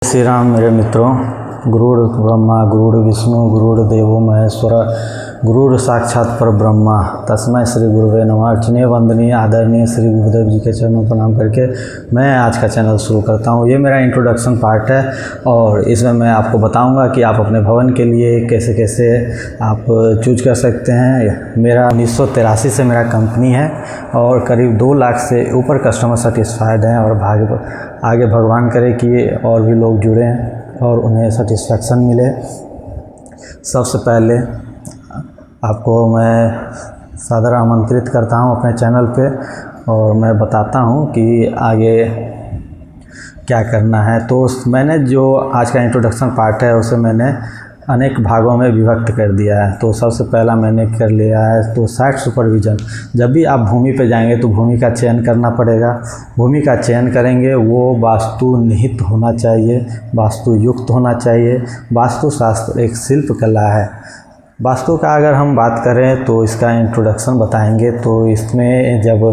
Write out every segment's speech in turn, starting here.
श्री राम मेरे मित्रों। गुरुर् ब्रह्मा गुरुर् विष्णु गुरुर्देवो महेश्वर गुरुर् साक्षात पर ब्रह्मा तस्मै श्री गुरुवे नमः। अर्चनीय वंदनीय आदरणीय श्री गुरुदेव जी के चरणों प्रणाम करके मैं आज का चैनल शुरू करता हूँ। ये मेरा इंट्रोडक्शन पार्ट है और इसमें मैं आपको बताऊंगा कि आप अपने भवन के लिए कैसे कैसे आप चूज कर सकते हैं। मेरा 1983 से मेरा कंपनी है और करीब 2 लाख से ऊपर कस्टमर सेटिस्फाइड हैं और आगे भगवान करे कि और भी लोग जुड़ें और उन्हें सेटिस्फेक्शन मिले। सबसे पहले आपको मैं सादर आमंत्रित करता हूं अपने चैनल पे और मैं बताता हूं कि आगे क्या करना है। तो मैंने जो आज का इंट्रोडक्शन पार्ट है उसे मैंने अनेक भागों में विभक्त कर दिया है। तो सबसे पहला मैंने कर लिया है तो साइट सुपरविज़न। जब भी आप भूमि पे जाएंगे तो भूमि का चयन करना पड़ेगा। भूमि का चयन करेंगे वो वास्तु निहित होना चाहिए, वास्तु युक्त होना चाहिए। वास्तुशास्त्र एक शिल्प कला है। वास्तु का अगर हम बात करें तो इसका इंट्रोडक्शन बताएंगे। तो इसमें जब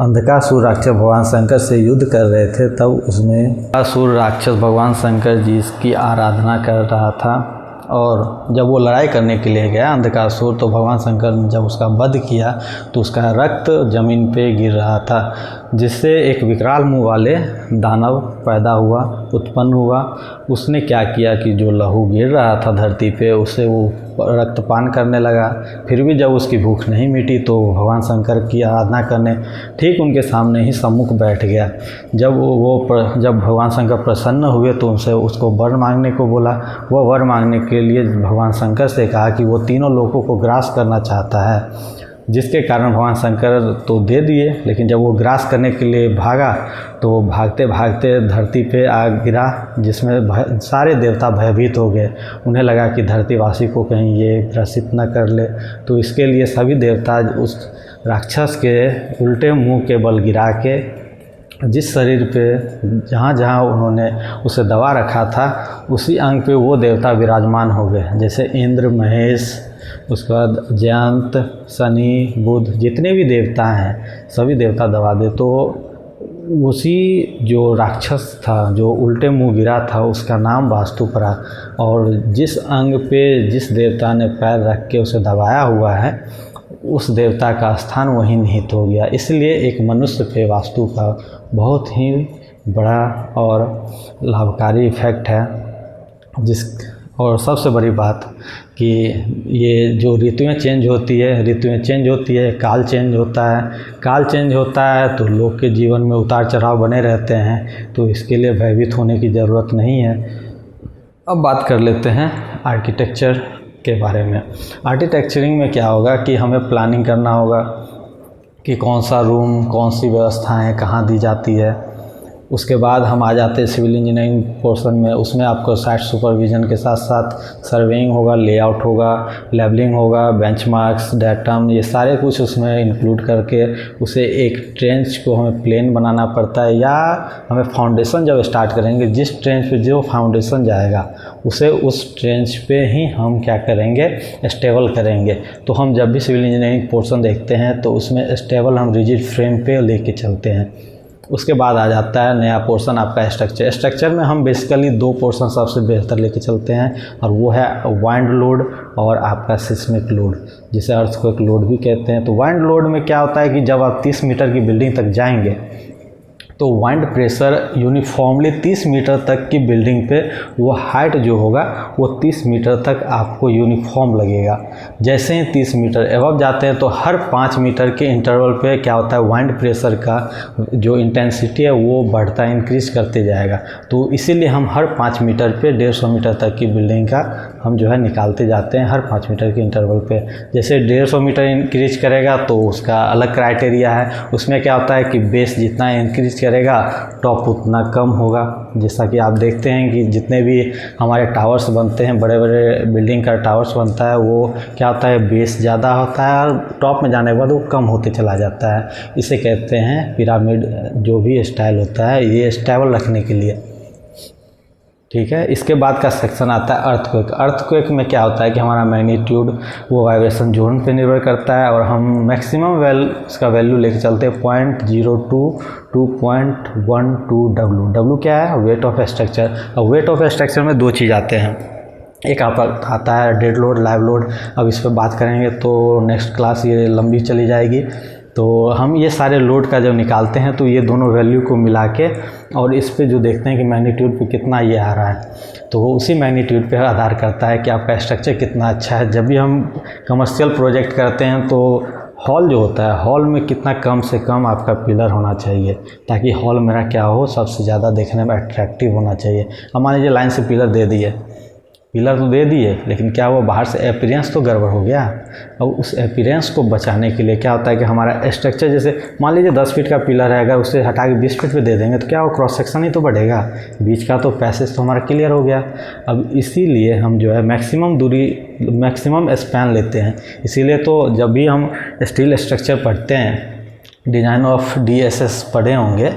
अंधकासुर राक्षस भगवान शंकर से युद्ध कर रहे थे तब उसमें अंधकासुर राक्षस भगवान शंकर जी की आराधना कर रहा था और जब वो लड़ाई करने के लिए गया अंधकासुर तो भगवान शंकर ने जब उसका वध किया तो उसका रक्त ज़मीन पे गिर रहा था, जिससे एक विकराल मुंह वाले दानव पैदा हुआ, उत्पन्न हुआ। उसने क्या किया कि जो लहू गिर रहा था धरती पे उसे वो रक्तपान करने लगा। फिर भी जब उसकी भूख नहीं मिटी तो भगवान शंकर की आराधना करने ठीक उनके सामने ही सम्मुख बैठ गया। जब भगवान शंकर प्रसन्न हुए तो उनसे उसको वर मांगने को बोला। वह वर मांगने के लिए भगवान शंकर से कहा कि वो तीनों लोगों को ग्रास करना चाहता है, जिसके कारण भगवान शंकर तो दे दिए। लेकिन जब वो ग्रास करने के लिए भागा तो भागते भागते धरती पे आ गिरा, जिसमें सारे देवता भयभीत हो गए। उन्हें लगा कि धरतीवासी को कहीं ये ग्रसित न कर ले। तो इसके लिए सभी देवता उस राक्षस के उल्टे मुंह के बल गिरा के जिस शरीर पे जहाँ जहाँ उन्होंने उसे दबा रखा था उसी अंग पे वो देवता विराजमान हो गए। जैसे इंद्र, महेश, उसके बाद जयंत, शनि, बुध, जितने भी देवता हैं सभी देवता दबा दे। तो उसी जो राक्षस था जो उल्टे मुंह गिरा था उसका नाम वास्तु पड़ा और जिस अंग पे जिस देवता ने पैर रख के उसे दबाया हुआ है उस देवता का स्थान वहीं निहित हो गया। इसलिए एक मनुष्य पे वास्तु का बहुत ही बड़ा और लाभकारी इफ़ेक्ट है। और सबसे बड़ी बात कि ये जो ऋतुएं चेंज होती है, काल चेंज होता है। काल चेंज होता है तो लोग के जीवन में उतार चढ़ाव बने रहते हैं, तो इसके लिए भयभीत होने की ज़रूरत नहीं है। अब बात कर लेते हैं आर्किटेक्चर के बारे में। आर्किटेक्चरिंग में क्या होगा कि हमें प्लानिंग करना होगा कि कौन सा रूम, कौन सी व्यवस्थाएं कहाँ दी जाती है। उसके बाद हम आ जाते हैं सिविल इंजीनियरिंग पोर्शन में। उसमें आपको साइट सुपरविज़न के साथ साथ सर्वेइंग होगा, लेआउट होगा, लेबलिंग होगा, बेंचमार्क्स, डेटम, ये सारे कुछ उसमें इंक्लूड करके उसे एक ट्रेंच को हमें प्लेन बनाना पड़ता है। या हमें फाउंडेशन जब स्टार्ट करेंगे जिस ट्रेंच पे जो फाउंडेशन जाएगा उसे उस ट्रेंच पे ही हम क्या करेंगे, स्टेबल करेंगे। तो हम जब भी सिविल इंजीनियरिंग पोर्शन देखते हैं तो उसमें स्टेबल हम रिजिड फ्रेम पे लेके चलते हैं। उसके बाद आ जाता है नया पोर्शन आपका स्ट्रक्चर में हम बेसिकली 2 पोर्शन सबसे बेहतर लेके चलते हैं और वो है वाइंड लोड और आपका सिस्मिक लोड, जिसे अर्थक्वेक लोड भी कहते हैं। तो वाइंड लोड में क्या होता है कि जब आप 30 मीटर की बिल्डिंग तक जाएंगे तो वाइंड प्रेशर यूनिफॉर्मली 30 मीटर तक की बिल्डिंग पे वो हाइट जो होगा वो 30 मीटर तक आपको यूनिफॉर्म लगेगा। जैसे ही 30 मीटर एबव जाते हैं तो हर 5 मीटर के इंटरवल पे क्या होता है, वाइंड प्रेशर का जो इंटेंसिटी है वो बढ़ता इंक्रीज करते जाएगा। तो इसीलिए हम हर 5 मीटर पे 150 मीटर तक की बिल्डिंग का हम जो है निकालते जाते हैं हर 5 मीटर के इंटरवल पे। जैसे 150 मीटर इंक्रीज करेगा तो उसका अलग क्राइटेरिया है। उसमें क्या होता है कि बेस जितना इंक्रीज करेगा टॉप उतना कम होगा। जैसा कि आप देखते हैं कि जितने भी हमारे टावर्स बनते हैं, बड़े बड़े बिल्डिंग का टावर्स बनता है, वो क्या होता है, बेस ज़्यादा होता है और टॉप में जाने के बाद वो कम होते चला जाता है। इसे कहते हैं पिरामिड। जो भी स्टाइल होता है ये स्टेबल रखने के लिए। ठीक है। इसके बाद का सेक्शन आता है अर्थक्वेक। अर्थक्वेक में क्या होता है कि हमारा मैग्नीट्यूड वो वाइब्रेशन जोन पे निर्भर करता है और हम मैक्सिमम इसका वैल्यू लेके चलते हैं 0.02 टू 0.12 डब्ल्यू। डब्ल्यू क्या है? Weight of structure. अब वेट ऑफ स्ट्रक्चर में दो चीज़ आते हैं, एक आता है डेड लोड, लाइव लोड। अब इस पर बात करेंगे तो नेक्स्ट क्लास ये लंबी चली जाएगी। तो हम ये सारे लोड का जब निकालते हैं तो ये दोनों वैल्यू को मिला के और इस पे जो देखते हैं कि मैग्नीट्यूड पे कितना ये आ रहा है, तो उसी मैग्नीट्यूड पे आधार करता है कि आपका स्ट्रक्चर कितना अच्छा है। जब भी हम कमर्शियल प्रोजेक्ट करते हैं तो हॉल जो होता है, हॉल में कितना कम से कम आपका पिलर होना चाहिए ताकि हॉल मेरा क्या हो, सबसे ज़्यादा देखने में अट्रैक्टिव होना चाहिए। अब मान लीजिए लाइन से पिलर दे दिए, पिलर तो दे दिए, लेकिन क्या वो बाहर से अपीयरेंस तो गड़बड़ हो गया। अब उस अपीयरेंस को बचाने के लिए क्या होता है कि हमारा स्ट्रक्चर, जैसे मान लीजिए 10 फीट का पिलर है, अगर उसे हटा के 20 फीट पे दे देंगे तो क्या वो क्रॉस सेक्शन ही तो बढ़ेगा, बीच का तो पैसेज तो हमारा क्लियर हो गया। अब इसीलिए हम जो है मैक्सिमम दूरी, मैक्सिमम स्पैन लेते हैं। इसीलिए तो जब भी हम स्टील स्ट्रक्चर पढ़ते हैं, डिज़ाइन ऑफ DSS पढ़े होंगे,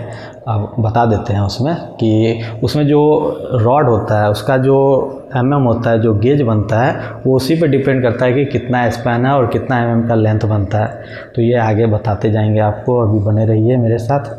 अब बता देते हैं उसमें कि उसमें जो रॉड होता है उसका जो होता है, जो गेज बनता है, वो उसी पे डिपेंड करता है कि कितना स्पैन है और कितना का लेंथ बनता है। तो ये आगे बताते जाएंगे आपको, अभी बने रहिए मेरे साथ।